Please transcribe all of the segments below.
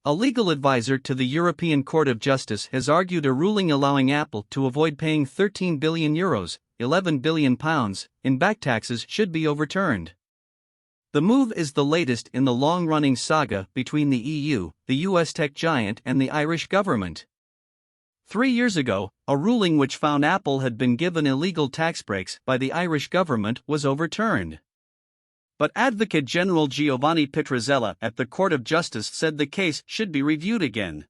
A legal advisor to the European Court of Justice has argued a ruling allowing Apple to avoid paying €13 billion, £11 billion, in back taxes should be overturned. The move is the latest in the long-running saga between the EU, the US tech giant, and the Irish government. 3 years ago, a ruling which found Apple had been given illegal tax breaks by the Irish government was overturned. But Advocate General Giovanni Pitruzzella at the Court of Justice said the case should be reviewed again.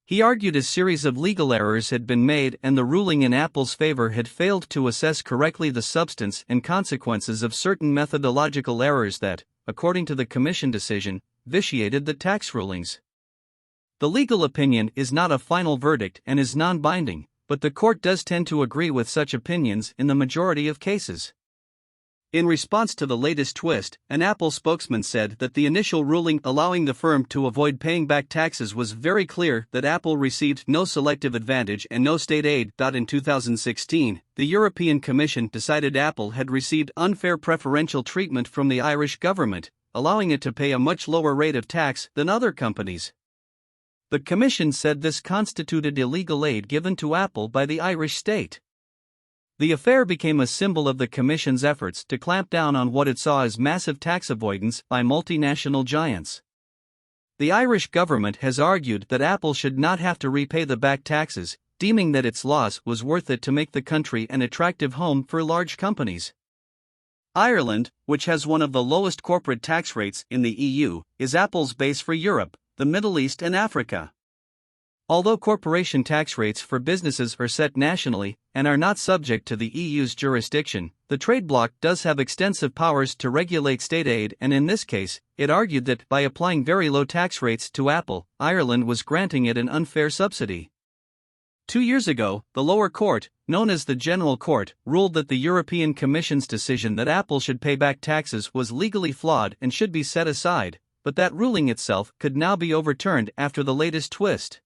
He argued a series of legal errors had been made and the ruling in Apple's favor had failed to assess correctly the substance and consequences of certain methodological errors that, according to the Commission decision, vitiated the tax rulings. The legal opinion is not a final verdict and is non-binding, but the court does tend to agree with such opinions in the majority of cases. In response to the latest twist, an Apple spokesman said that the initial ruling allowing the firm to avoid paying back taxes was very clear that Apple received no selective advantage and no state aid. In 2016, the European Commission decided Apple had received unfair preferential treatment from the Irish government, allowing it to pay a much lower rate of tax than other companies. The Commission said this constituted illegal aid given to Apple by the Irish state. The affair became a symbol of the Commission's efforts to clamp down on what it saw as massive tax avoidance by multinational giants. The Irish government has argued that Apple should not have to repay the back taxes, deeming that its loss was worth it to make the country an attractive home for large companies. Ireland, which has one of the lowest corporate tax rates in the EU, is Apple's base for Europe, the Middle East, and Africa. Although corporation tax rates for businesses are set nationally and are not subject to the EU's jurisdiction, the trade bloc does have extensive powers to regulate state aid, and in this case, it argued that by applying very low tax rates to Apple, Ireland was granting it an unfair subsidy. 2 years ago, the lower court, known as the General Court, ruled that the European Commission's decision that Apple should pay back taxes was legally flawed and should be set aside, but that ruling itself could now be overturned after the latest twist.